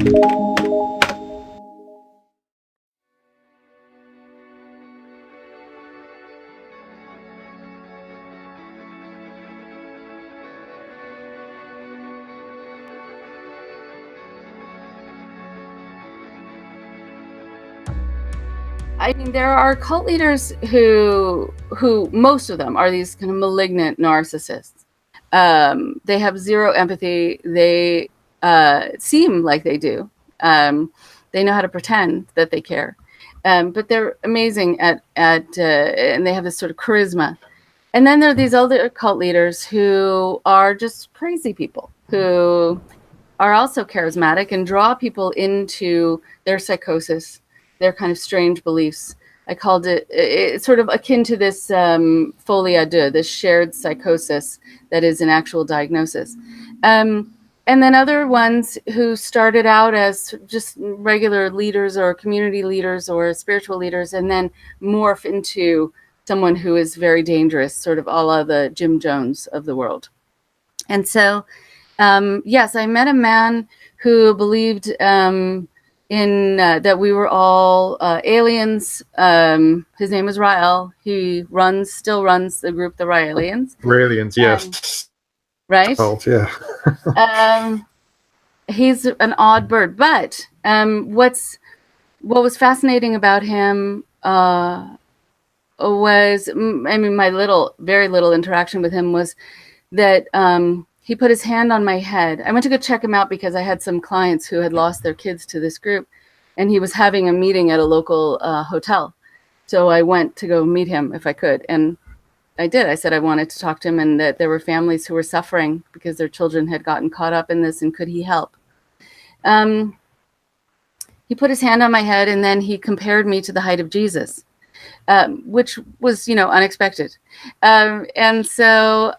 I mean, there are cult leaders who most of them are these kind of malignant narcissists. They have zero empathy. They seem like they do. They know how to pretend that they care, but they're amazing at and they have this sort of charisma. And then there are these other cult leaders who are just crazy people who are also charismatic and draw people into their psychosis, their kind of strange beliefs. I called it's sort of akin to this folie à deux, this shared psychosis that is an actual diagnosis. And then other ones who started out as just regular leaders or community leaders or spiritual leaders and then morph into someone who is very dangerous, sort of a la the Jim Jones of the world. And so, yes, I met a man who believed in that we were all aliens. His name is Rael. He still runs the group, the Raelians. Raelians, yes. Right? Cult, yeah. He's an odd bird, but what was fascinating about him was, I mean, my very little interaction with him was that he put his hand on my head. I went to go check him out because I had some clients who had lost their kids to this group, and he was having a meeting at a local hotel. So I went to go meet him if I could, and I did. I said I wanted to talk to him and that there were families who were suffering because their children had gotten caught up in this, and could he help? He put his hand on my head, and then he compared me to the height of Jesus, which was, unexpected. And so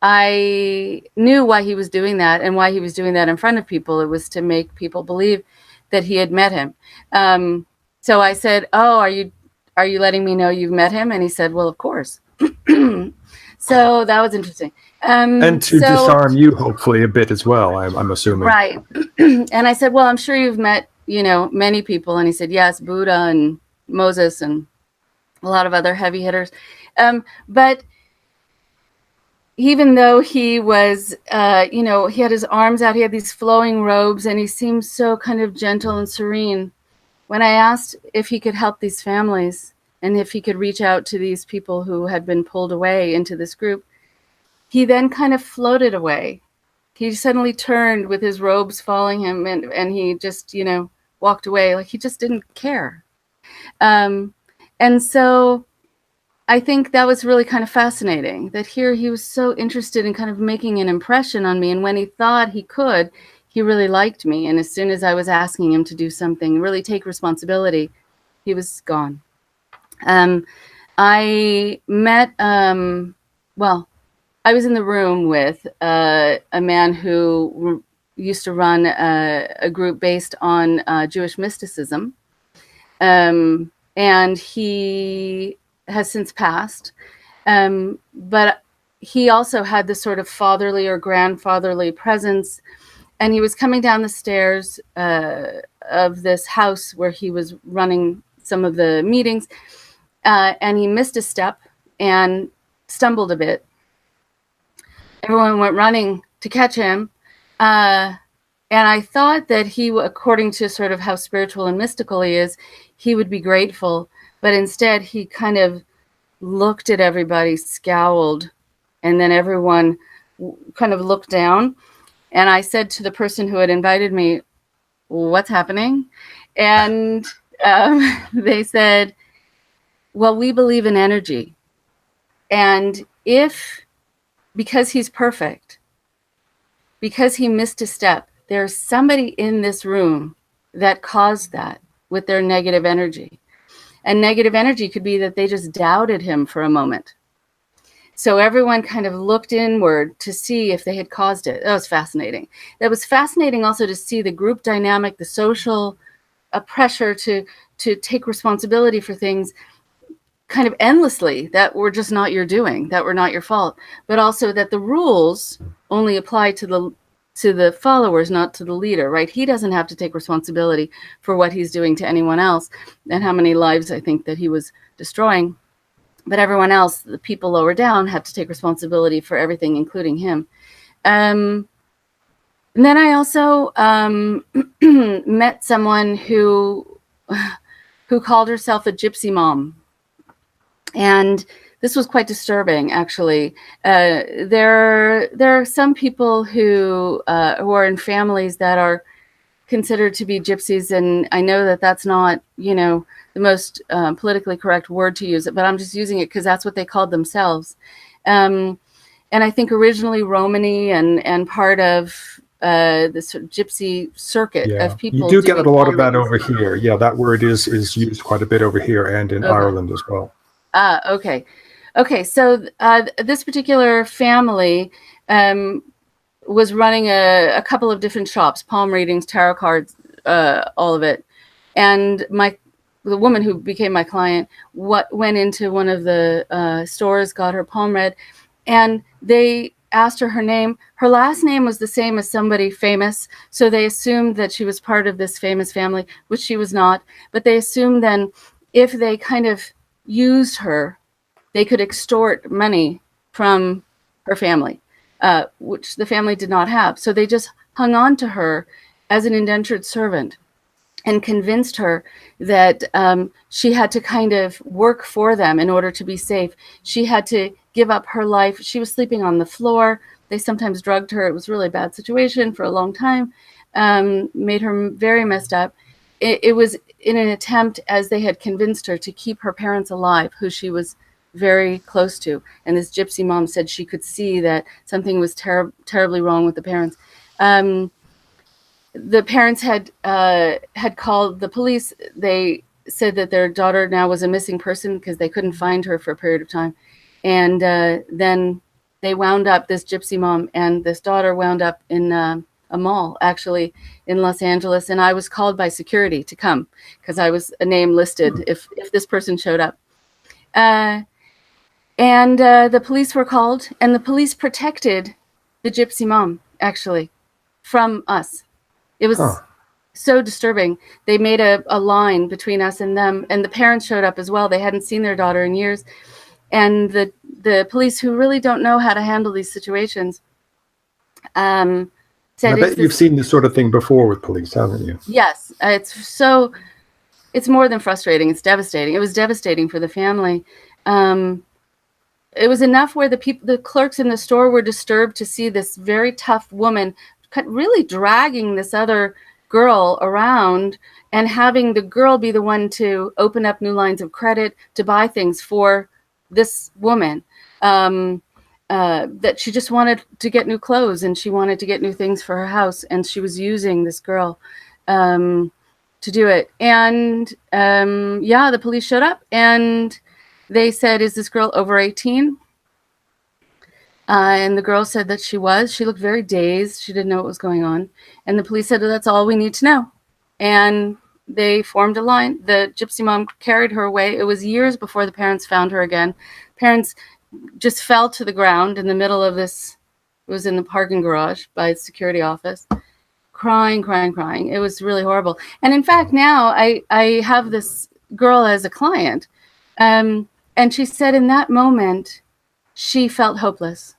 I knew why he was doing that, and why he was doing that in front of people. It was to make people believe that he had met him. So I said, "Oh, are you letting me know you've met him?" And he said, "Well, of course." So that was interesting. And to disarm you, hopefully, a bit as well, I'm assuming. Right. And I said, "Well, I'm sure you've met, many people." And he said, "Yes, Buddha and Moses and a lot of other heavy hitters." But even though he was, he had his arms out, he had these flowing robes, and he seemed so kind of gentle and serene. When I asked if he could help these families and if he could reach out to these people who had been pulled away into this group, he then kind of floated away. He suddenly turned with his robes following him, and he just, walked away like he just didn't care. And so I think that was really kind of fascinating, that here he was so interested in kind of making an impression on me. And when he thought he could, he really liked me. And as soon as I was asking him to do something, really take responsibility, he was gone. I met, I was in the room with a man who used to run a group based on Jewish mysticism. And he has since passed. But he also had this sort of fatherly or grandfatherly presence. And he was coming down the stairs of this house where he was running some of the meetings. And he missed a step and stumbled a bit. Everyone went running to catch him. And I thought that he, according to sort of how spiritual and mystical he is, he would be grateful. But instead, he kind of looked at everybody, scowled, and then everyone kind of looked down. And I said to the person who had invited me, "What's happening?" And they said, "Well, we believe in energy. And because he's perfect, because he missed a step, there's somebody in this room that caused that with their negative energy. And negative energy could be that they just doubted him for a moment. So everyone kind of looked inward to see if they had caused it." That was fascinating. That was fascinating also to see the group dynamic, the social pressure to take responsibility for things kind of endlessly that were just not your doing, that were not your fault, but also that the rules only apply to to the followers, not to the leader, right? He doesn't have to take responsibility for what he's doing to anyone else and how many lives I think that he was destroying. But everyone else, the people lower down, had to take responsibility for everything, including him. And then I also met someone who called herself a gypsy mom. And this was quite disturbing, actually. There are some people who are in families that are considered to be gypsies, and I know that that's not, the most politically correct word to use, but I'm just using it because that's what they called themselves. And I think originally Romani and part of the sort of gypsy circuit of people. You do get a lot of that over here. Yeah, that word is used quite a bit over here and in Ireland as well. Okay. So this particular family was running a couple of different shops, palm readings, tarot cards, all of it. And the woman who became my client went into one of the stores, got her palm read, and they asked her name. Her last name was the same as somebody famous, so they assumed that she was part of this famous family, which she was not. But they assumed then if they kind of used her, they could extort money from her family, which the family did not have. So they just hung on to her as an indentured servant and convinced her that she had to kind of work for them in order to be safe. She had to give up her life. She was sleeping on the floor. They sometimes drugged her. It was a really bad situation for a long time, made her very messed up. It was in an attempt, as they had convinced her, to keep her parents alive, who she was very close to. And this gypsy mom said she could see that something was terribly wrong with the parents. The parents had called the police. They said that their daughter now was a missing person because they couldn't find her for a period of time. And then they wound up, this gypsy mom and this daughter wound up in a mall, actually, in Los Angeles. And I was called by security to come because I was a name listed if this person showed up. And the police were called, and the police protected the gypsy mom, actually, from us. It was so disturbing. They made a line between us and them, and the parents showed up as well. They hadn't seen their daughter in years. And the police, who really don't know how to handle these situations, said, I bet you've seen this sort of thing before with police, haven't you? Yes. It's more than frustrating. It's devastating. It was devastating for the family. It was enough where the clerks in the store were disturbed to see this very tough woman really dragging this other girl around and having the girl be the one to open up new lines of credit to buy things for this woman, that she just wanted to get new clothes and she wanted to get new things for her house, and she was using this girl to do it. And the police showed up and they said, "Is this girl over 18? And the girl said that she was. She looked very dazed. She didn't know what was going on. And the police said, "That's all we need to know." And they formed a line. The gypsy mom carried her away. It was years before the parents found her again. Parents just fell to the ground in the middle of this. It was in the parking garage by the security office, crying. It was really horrible. And in fact, now I have this girl as a client. And she said in that moment, she felt hopeless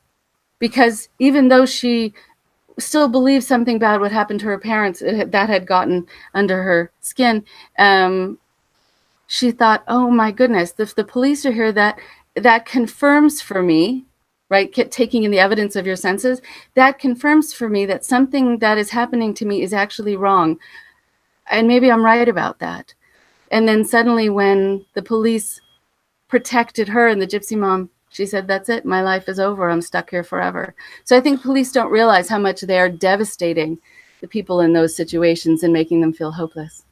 because even though she still believed something bad would happen to her parents, that had gotten under her skin, she thought, oh my goodness, if the police are here, that confirms for me, right, taking in the evidence of your senses, that confirms for me that something that is happening to me is actually wrong. And maybe I'm right about that. And then suddenly when the police protected her and the gypsy mom, she said, "That's it. My life is over. I'm stuck here forever." So I think police don't realize how much they are devastating the people in those situations and making them feel hopeless.